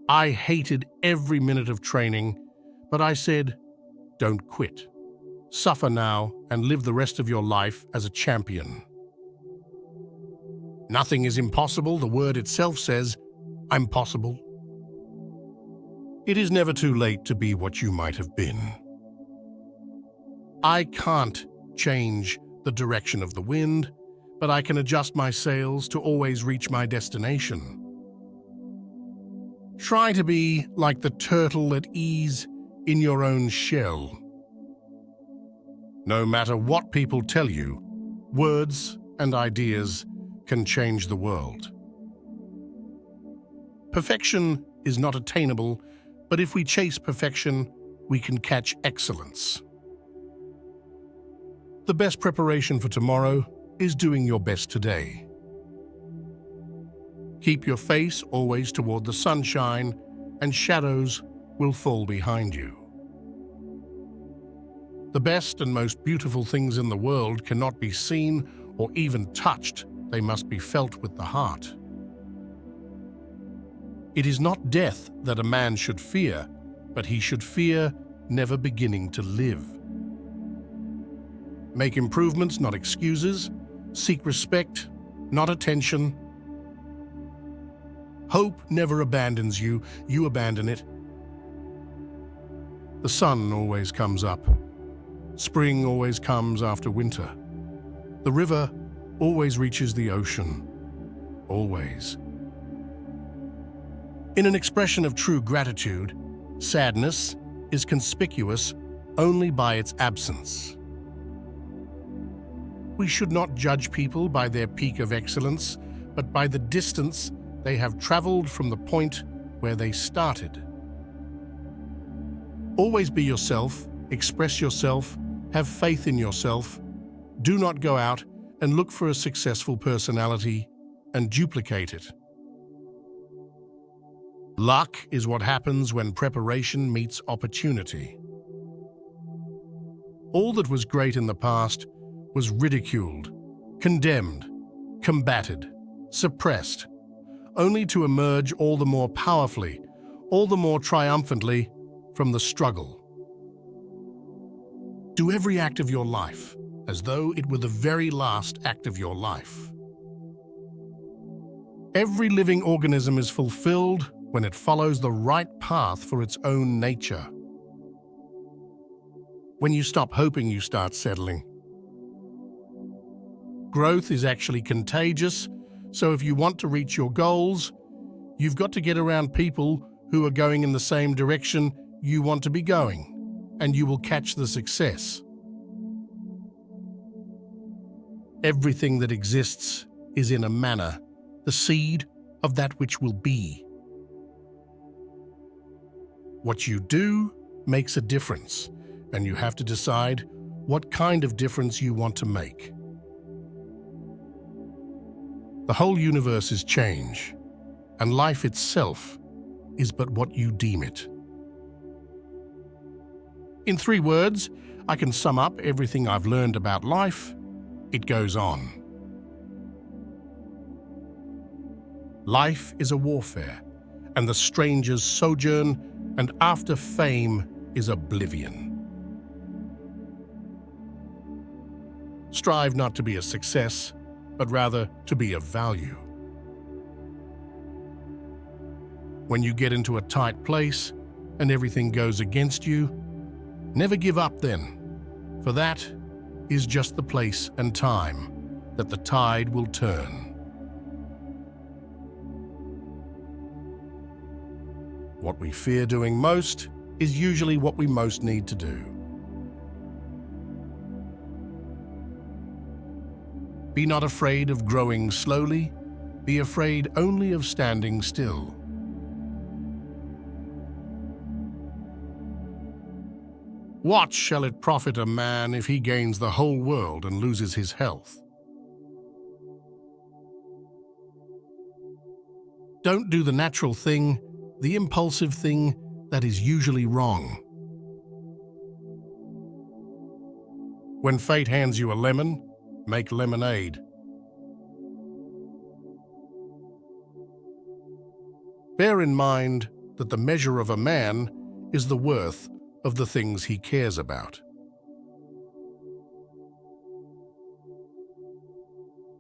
I hated every minute of training, but I said, don't quit. Suffer now and live the rest of your life as a champion. Nothing is impossible, the word itself says, I'm possible. It is never too late to be what you might have been. I can't change the direction of the wind, but I can adjust my sails to always reach my destination. Try to be like the turtle at ease in your own shell. No matter what people tell you, words and ideas can change the world. Perfection is not attainable, but if we chase perfection, we can catch excellence. The best preparation for tomorrow is doing your best today. Keep your face always toward the sunshine, and shadows will fall behind you. The best and most beautiful things in the world cannot be seen or even touched. They must be felt with the heart. It is not death that a man should fear, but he should fear never beginning to live. Make improvements, not excuses. Seek respect, not attention. Hope never abandons you, you abandon it. The sun always comes up. Spring always comes after winter. The river always reaches the ocean. Always. In an expression of true gratitude, sadness is conspicuous only by its absence. We should not judge people by their peak of excellence, but by the distance they have traveled from the point where they started. Always be yourself, express yourself, have faith in yourself. Do not go out and look for a successful personality and duplicate it. Luck is what happens when preparation meets opportunity. All that was great in the past was ridiculed, condemned, combated, suppressed, only to emerge all the more powerfully, all the more triumphantly from the struggle. Do every act of your life as though it were the very last act of your life. Every living organism is fulfilled when it follows the right path for its own nature. When you stop hoping, you start settling. Growth is actually contagious, so if you want to reach your goals, you've got to get around people who are going in the same direction you want to be going, and you will catch the success. Everything that exists is in a manner the seed of that which will be. What you do makes a difference, and you have to decide what kind of difference you want to make. The whole universe is change, and life itself is but what you deem it. In 3 words, I can sum up everything I've learned about life. It goes on. Life is a warfare, and the stranger's sojourn, and after fame is oblivion. Strive not to be a success, but rather to be of value. When you get into a tight place and everything goes against you, never give up then, for that is just the place and time that the tide will turn. What we fear doing most is usually what we most need to do. Be not afraid of growing slowly, be afraid only of standing still. What shall it profit a man if he gains the whole world and loses his health? Don't do the natural thing, the impulsive thing that is usually wrong. When fate hands you a lemon, make lemonade. Bear in mind that the measure of a man is the worth of the things he cares about.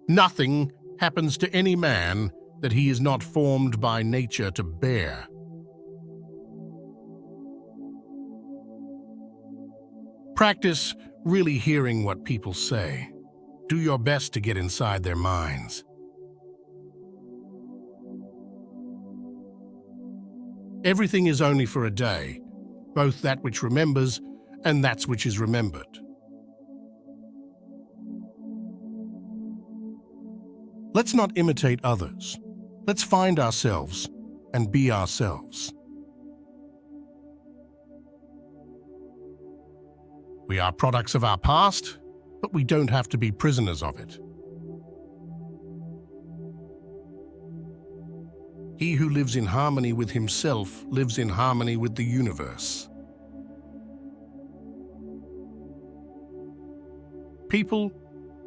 Nothing happens to any man that he is not formed by nature to bear. Practice really hearing what people say. Do your best to get inside their minds. Everything is only for a day, both that which remembers and that which is remembered. Let's not imitate others. Let's find ourselves and be ourselves. We are products of our past, but we don't have to be prisoners of it. He who lives in harmony with himself lives in harmony with the universe. People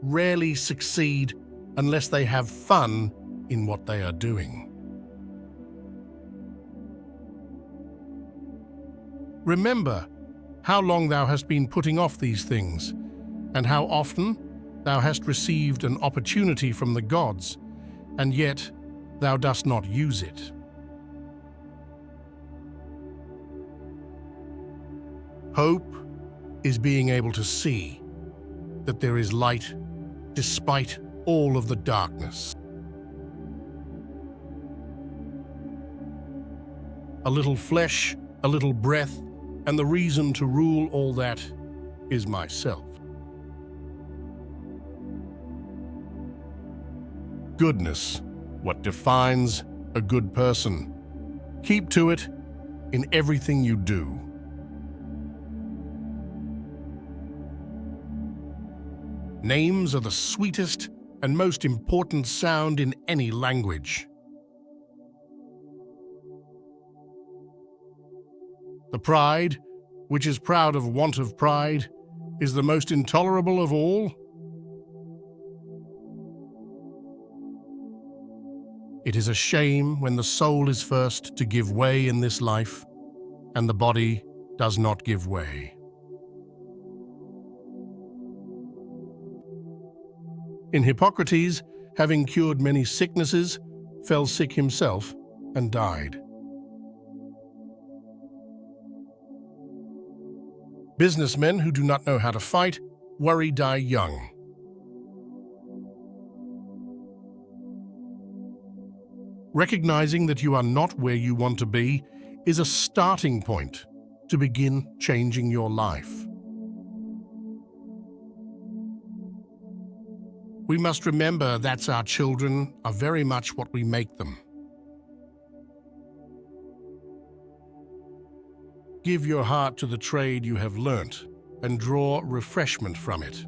rarely succeed unless they have fun in what they are doing. Remember how long thou hast been putting off these things, and how often thou hast received an opportunity from the gods, and yet thou dost not use it. Hope is being able to see that there is light despite all of the darkness. A little flesh, a little breath, and the reason to rule all that is myself. Goodness, what defines a good person. Keep to it in everything you do. Names are the sweetest and most important sound in any language. The pride, which is proud of want of pride, is the most intolerable of all. It is a shame when the soul is first to give way in this life, and the body does not give way. In Hippocrates, having cured many sicknesses, fell sick himself and died. Businessmen who do not know how to fight worry die young. Recognizing that you are not where you want to be is a starting point to begin changing your life. We must remember that our children are very much what we make them. Give your heart to the trade you have learnt and draw refreshment from it.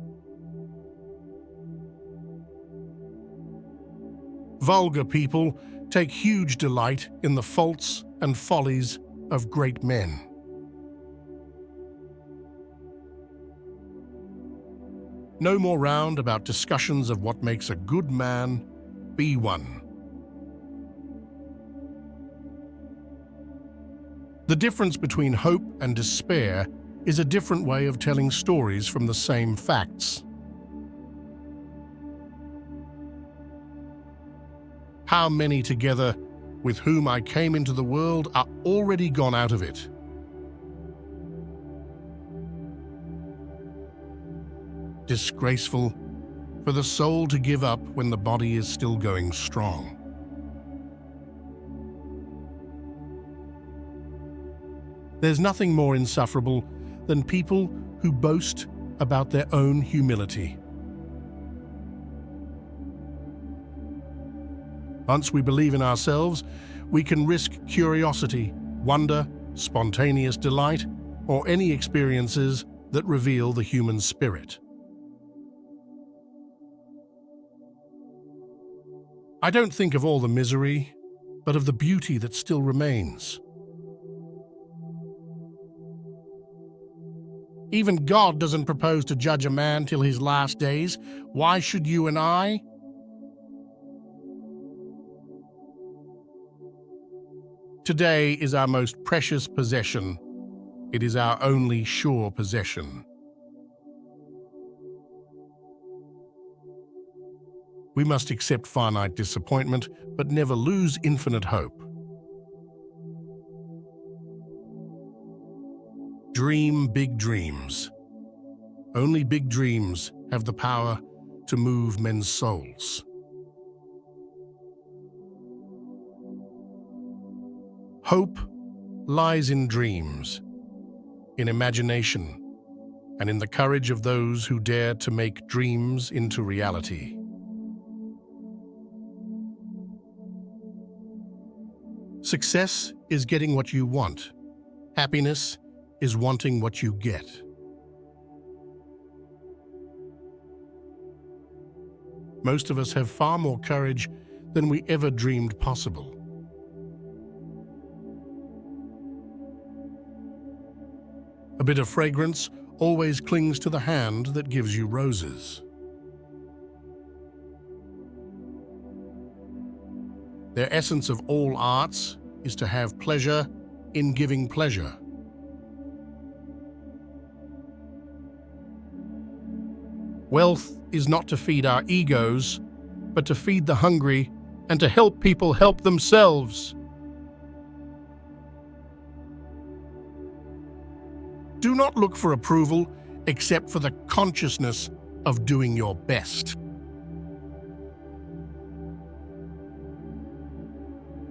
Vulgar people take huge delight in the faults and follies of great men. No more round about discussions of what makes a good man. Be one. The difference between hope and despair is a different way of telling stories from the same facts. How many together with whom I came into the world are already gone out of it? Disgraceful for the soul to give up when the body is still going strong. There's nothing more insufferable than people who boast about their own humility. Once we believe in ourselves, we can risk curiosity, wonder, spontaneous delight, or any experiences that reveal the human spirit. I don't think of all the misery, but of the beauty that still remains. Even God doesn't propose to judge a man till his last days. Why should you and I? Today is our most precious possession. It is our only sure possession. We must accept finite disappointment, but never lose infinite hope. Dream big dreams. Only big dreams have the power to move men's souls. Hope lies in dreams, in imagination, and in the courage of those who dare to make dreams into reality. Success is getting what you want. Happiness is wanting what you get. Most of us have far more courage than we ever dreamed possible. A bit of fragrance always clings to the hand that gives you roses. Their essence of all arts is to have pleasure in giving pleasure. Wealth is not to feed our egos, but to feed the hungry and to help people help themselves. Do not look for approval except for the consciousness of doing your best.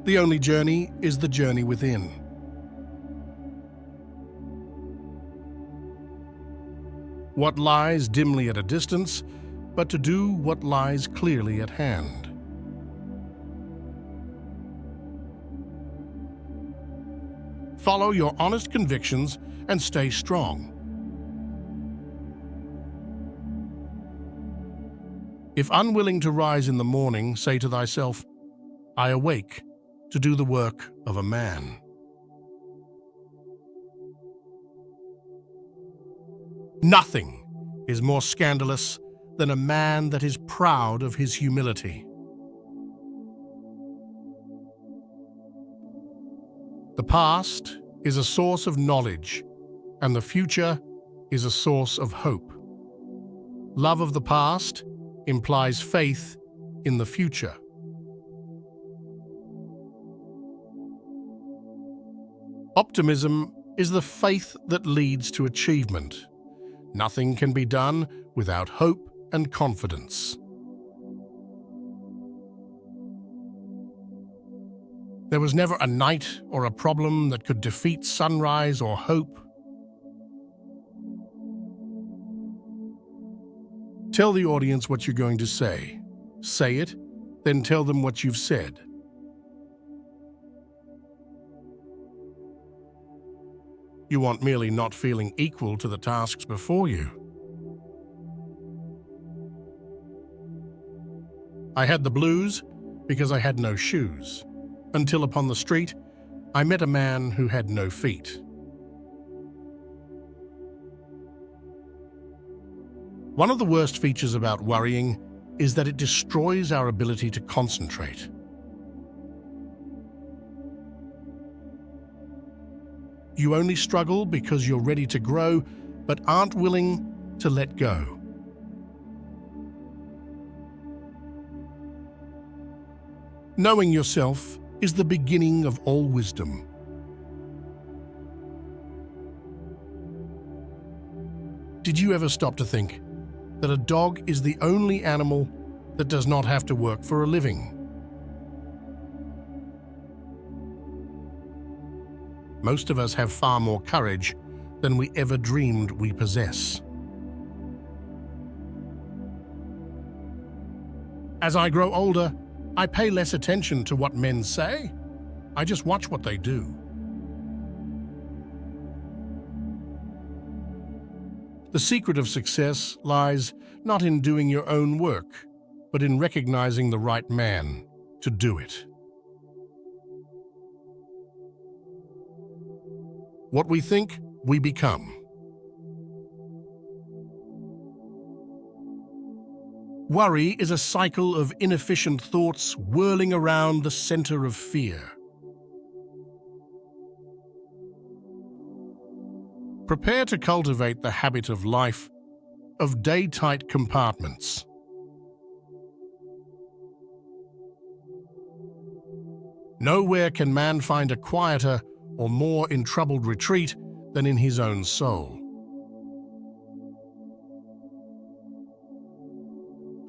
The only journey is the journey within. What lies dimly at a distance, but to do what lies clearly at hand. Follow your honest convictions and stay strong. If unwilling to rise in the morning, say to thyself, I awake to do the work of a man. Nothing is more scandalous than a man that is proud of his humility. The past is a source of knowledge, and the future is a source of hope. Love of the past implies faith in the future. Optimism is the faith that leads to achievement. Nothing can be done without hope and confidence. There was never a night or a problem that could defeat sunrise or hope. Tell the audience what you're going to say. Say it, then tell them what you've said. You want merely not feeling equal to the tasks before you. I had the blues because I had no shoes, until upon the street I met a man who had no feet. One of the worst features about worrying is that it destroys our ability to concentrate. You only struggle because you're ready to grow, but aren't willing to let go. Knowing yourself is the beginning of all wisdom. Did you ever stop to think that a dog is the only animal that does not have to work for a living? Most of us have far more courage than we ever dreamed we possess. As I grow older, I pay less attention to what men say. I just watch what they do. The secret of success lies not in doing your own work, but in recognizing the right man to do it. What we think, we become. Worry is a cycle of inefficient thoughts whirling around the center of fear. Prepare to cultivate the habit of life of day-tight compartments. Nowhere can man find a quieter or more untroubled retreat than in his own soul.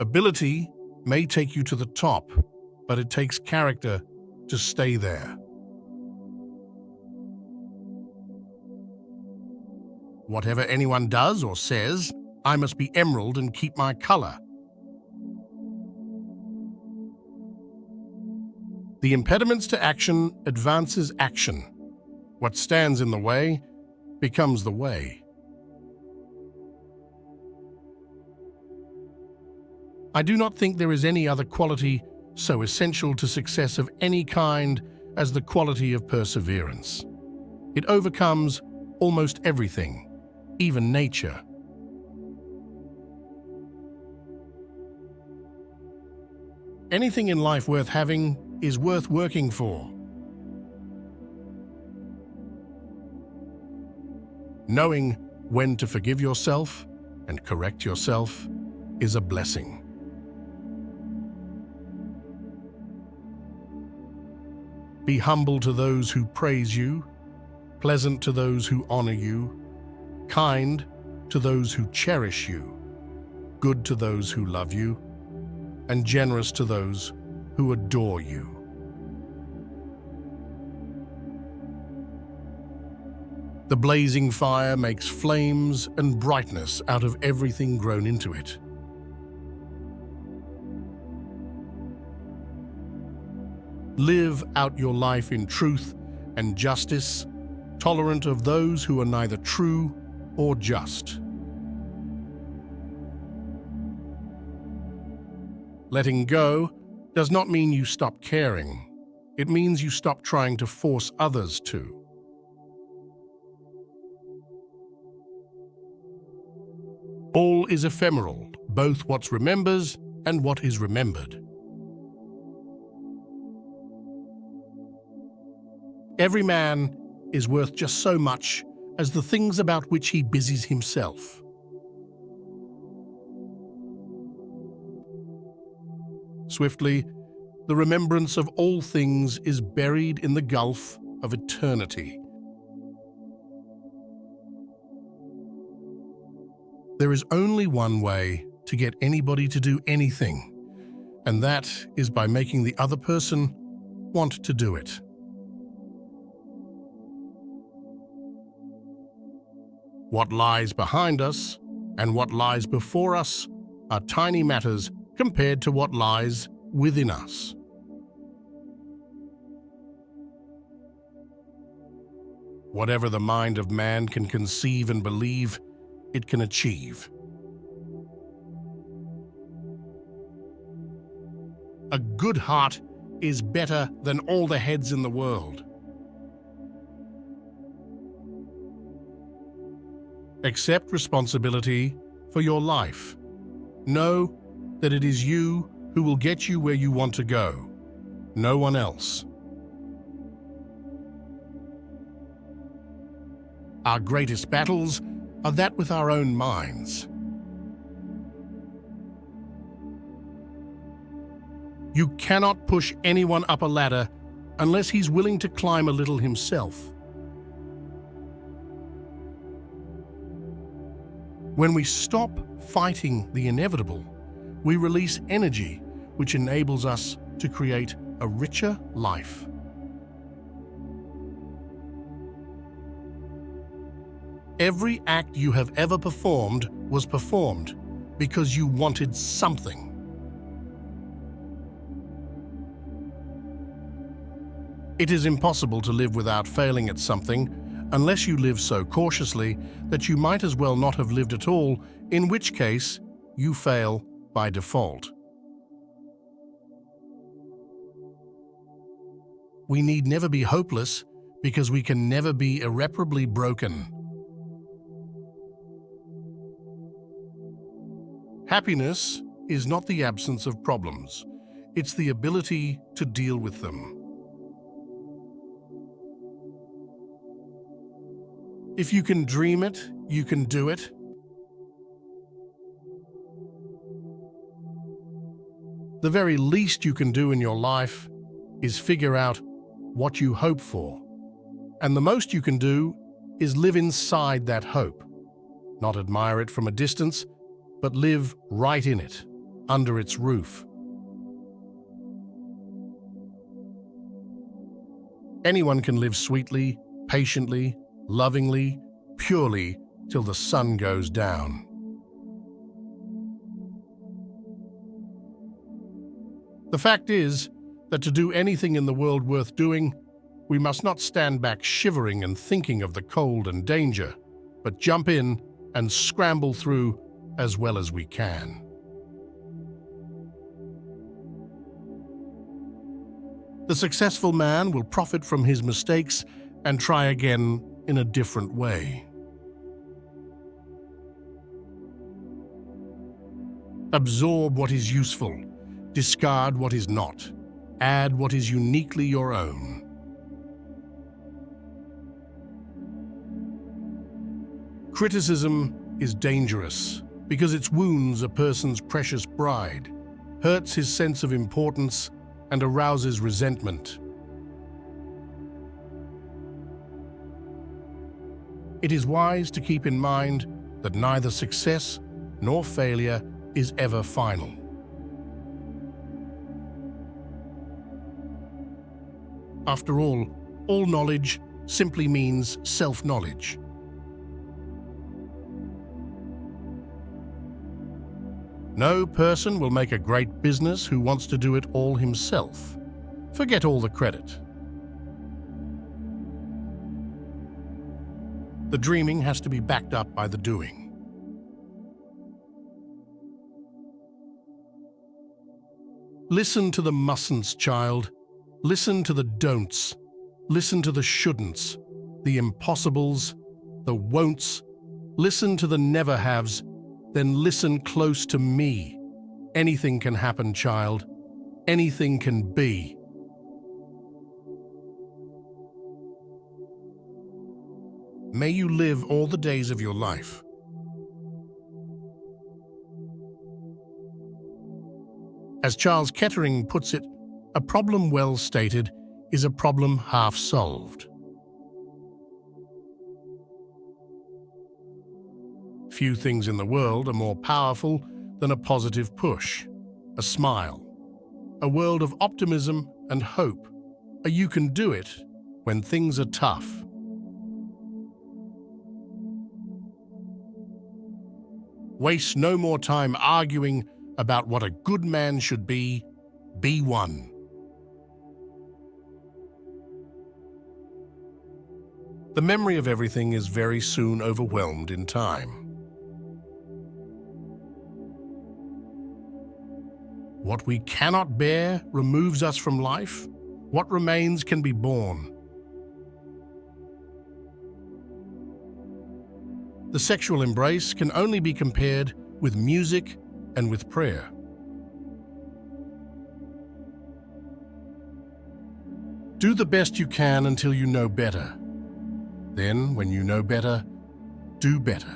Ability may take you to the top, but it takes character to stay there. Whatever anyone does or says, I must be emerald and keep my color. The impediments to action advances action. What stands in the way becomes the way. I do not think there is any other quality so essential to success of any kind as the quality of perseverance. It overcomes almost everything, even nature. Anything in life worth having is worth working for. Knowing when to forgive yourself and correct yourself is a blessing. Be humble to those who praise you, pleasant to those who honor you, kind to those who cherish you, good to those who love you, and generous to those who adore you. The blazing fire makes flames and brightness out of everything grown into it. Live out your life in truth and justice, tolerant of those who are neither true or just. Letting go does not mean you stop caring. It means you stop trying to force others to. All is ephemeral, both what remembers and what is remembered. Every man is worth just so much as the things about which he busies himself. Swiftly, the remembrance of all things is buried in the gulf of eternity. There is only one way to get anybody to do anything, and that is by making the other person want to do it. What lies behind us and what lies before us are tiny matters compared to what lies within us. Whatever the mind of man can conceive and believe, it can achieve. A good heart is better than all the heads in the world. Accept responsibility for your life. Know that it is you who will get you where you want to go, no one else. Our greatest battles are that with our own minds. You cannot push anyone up a ladder unless he's willing to climb a little himself. When we stop fighting the inevitable, we release energy which enables us to create a richer life. Every act you have ever performed was performed because you wanted something. It is impossible to live without failing at something unless you live so cautiously that you might as well not have lived at all, in which case you fail by default. We need never be hopeless because we can never be irreparably broken. Happiness is not the absence of problems, it's the ability to deal with them. If you can dream it, you can do it. The very least you can do in your life is figure out what you hope for. And the most you can do is live inside that hope. Not admire it from a distance, but live right in it, under its roof. Anyone can live sweetly, patiently, lovingly, purely, till the sun goes down. The fact is that to do anything in the world worth doing, we must not stand back shivering and thinking of the cold and danger, but jump in and scramble through as well as we can. The successful man will profit from his mistakes and try again in a different way. Absorb what is useful, discard what is not, add what is uniquely your own. Criticism is dangerous because it wounds a person's precious pride, hurts his sense of importance, and arouses resentment. It is wise to keep in mind that neither success nor failure is ever final. After all knowledge simply means self-knowledge. No person will make a great business who wants to do it all himself. Forget all the credit. The dreaming has to be backed up by the doing. Listen to the mustn'ts, child. Listen to the don'ts. Listen to the shouldn'ts, the impossibles, the won'ts. Listen to the never-haves. Then listen close to me. Anything can happen, child. Anything can be. May you live all the days of your life. As Charles Kettering puts it, a problem well stated is a problem half solved. Few things in the world are more powerful than a positive push, a smile, a world of optimism and hope, a you can do it when things are tough. Waste no more time arguing about what a good man should be one. The memory of everything is very soon overwhelmed in time. What we cannot bear removes us from life. What remains can be borne. The sexual embrace can only be compared with music and with prayer. Do the best you can until you know better. Then, when you know better, do better.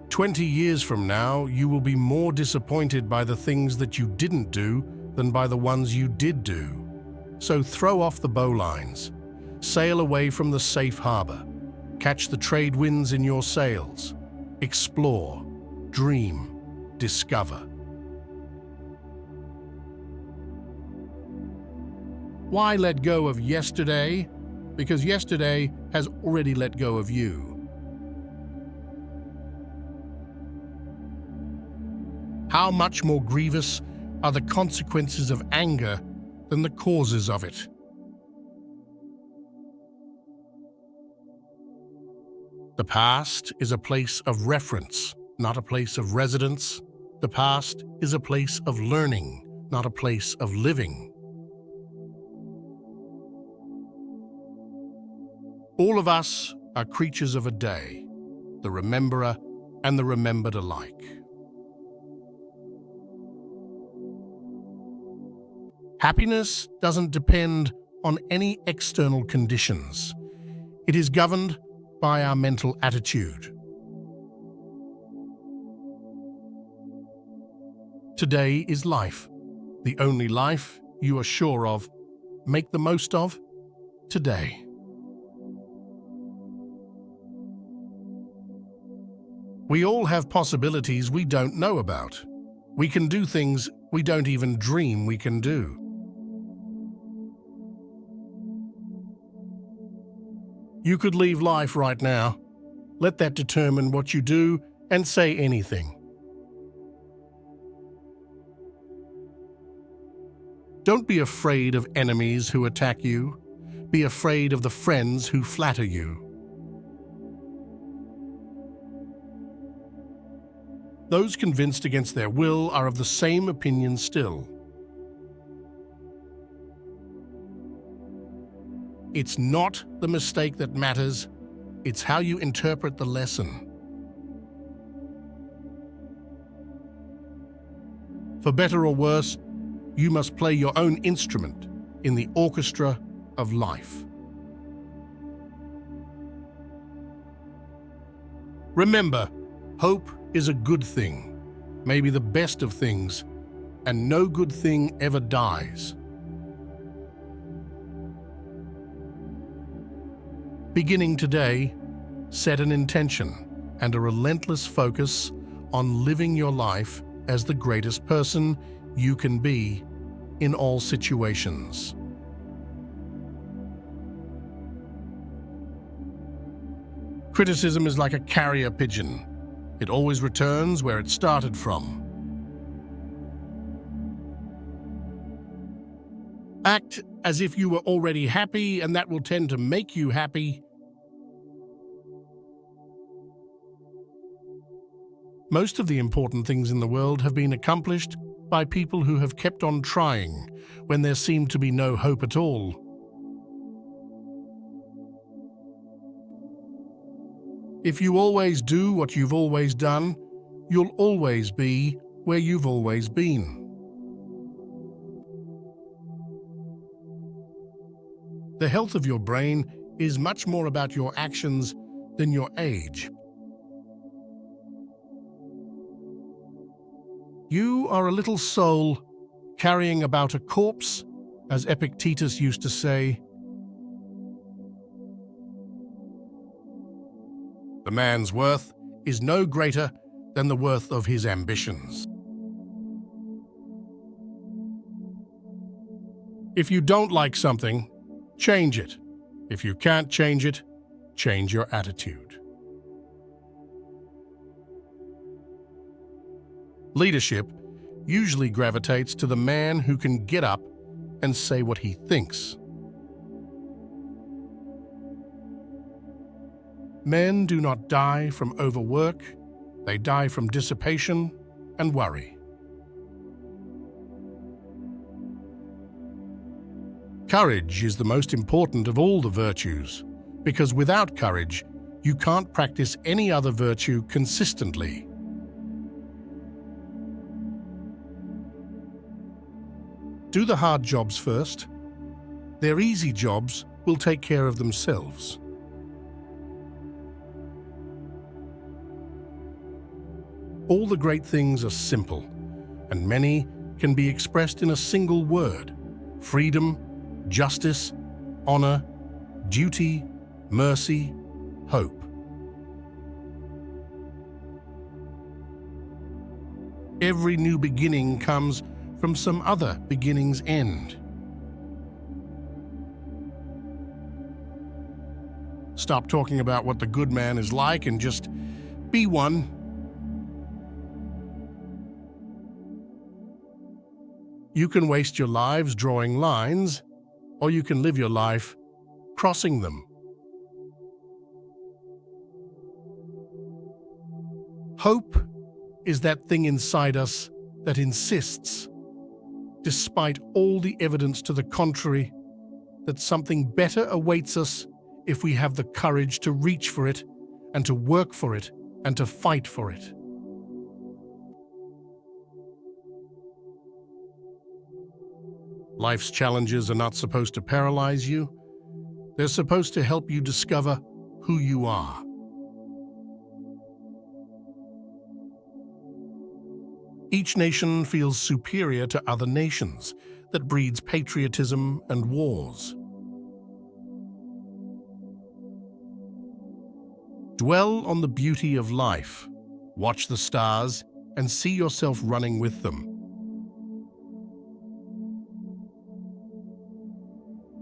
"20 years from now, you will be more disappointed by the things that you didn't do than by the ones you did do. So throw off the bowlines. Sail away from the safe harbor. Catch the trade winds in your sails. Explore, dream, discover." Why let go of yesterday? Because yesterday has already let go of you. How much more grievous are the consequences of anger than the causes of it? The past is a place of reference, not a place of residence. The past is a place of learning, not a place of living. All of us are creatures of a day, the rememberer and the remembered alike. Happiness doesn't depend on any external conditions. It is governed by our mental attitude. Today is life, the only life you are sure of. Make the most of today. We all have possibilities we don't know about. We can do things we don't even dream we can do. You could leave life right now. Let that determine what you do and say anything. Don't be afraid of enemies who attack you. Be afraid of the friends who flatter you. Those convinced against their will are of the same opinion still. It's not the mistake that matters, it's how you interpret the lesson. For better or worse, you must play your own instrument in the orchestra of life. Remember, hope is a good thing, maybe the best of things, and no good thing ever dies. Beginning today, set an intention and a relentless focus on living your life as the greatest person you can be in all situations. Criticism is like a carrier pigeon. It always returns where it started from. Act as if you were already happy, and that will tend to make you happy. Most of the important things in the world have been accomplished by people who have kept on trying when there seemed to be no hope at all. If you always do what you've always done, you'll always be where you've always been. The health of your brain is much more about your actions than your age. You are a little soul carrying about a corpse, as Epictetus used to say. The man's worth is no greater than the worth of his ambitions. If you don't like something, change it. If you can't change it, change your attitude. Leadership usually gravitates to the man who can get up and say what he thinks. Men do not die from overwork, they die from dissipation and worry. Courage is the most important of all the virtues, because without courage, you can't practice any other virtue consistently. Do the hard jobs first. Their easy jobs will take care of themselves. All the great things are simple, and many can be expressed in a single word: freedom, justice, honor, duty, mercy, hope. Every new beginning comes from some other beginning's end. Stop talking about what the good man is like and just be one. You can waste your lives drawing lines, or you can live your life crossing them. Hope is that thing inside us that insists, despite all the evidence to the contrary, that something better awaits us if we have the courage to reach for it and to work for it and to fight for it. Life's challenges are not supposed to paralyze you. They're supposed to help you discover who you are. Each nation feels superior to other nations. That breeds patriotism and wars. Dwell on the beauty of life. Watch the stars and see yourself running with them.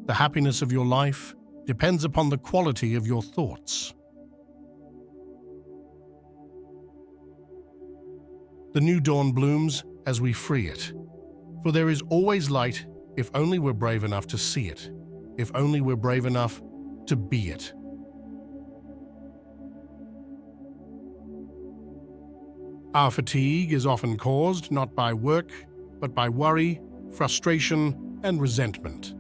The happiness of your life depends upon the quality of your thoughts. The new dawn blooms as we free it. For there is always light if only we're brave enough to see it, if only we're brave enough to be it. Our fatigue is often caused not by work, but by worry, frustration, and resentment.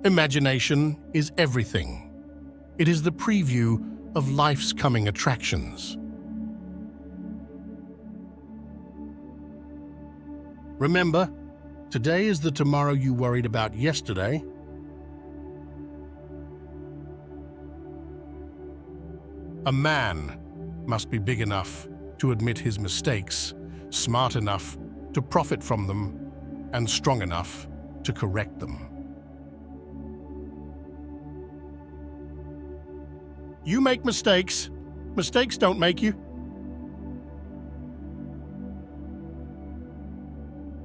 Imagination is everything. It is the preview of life's coming attractions. Remember, today is the tomorrow you worried about yesterday. A man must be big enough to admit his mistakes, smart enough to profit from them, and strong enough to correct them. You make mistakes. Mistakes don't make you.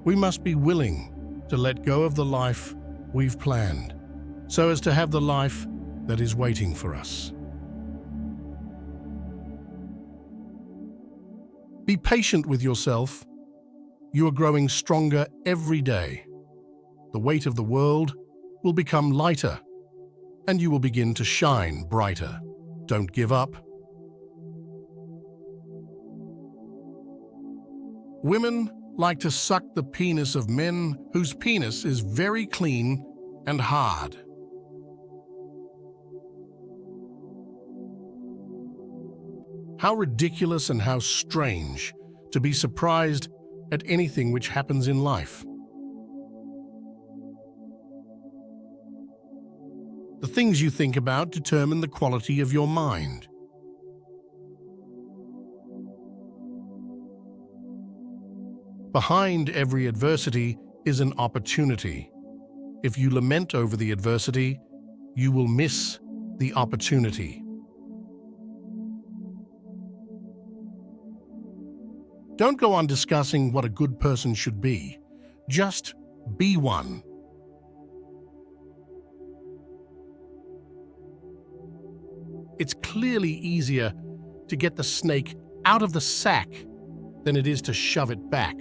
We must be willing to let go of the life we've planned, so as to have the life that is waiting for us. Be patient with yourself. You are growing stronger every day. The weight of the world will become lighter, and you will begin to shine brighter. Don't give up. Women like to suck the penis of men whose penis is very clean and hard. How ridiculous and how strange to be surprised at anything which happens in life. The things you think about determine the quality of your mind. Behind every adversity is an opportunity. If you lament over the adversity, you will miss the opportunity. Don't go on discussing what a good person should be. Just be one. It's clearly easier to get the snake out of the sack than it is to shove it back.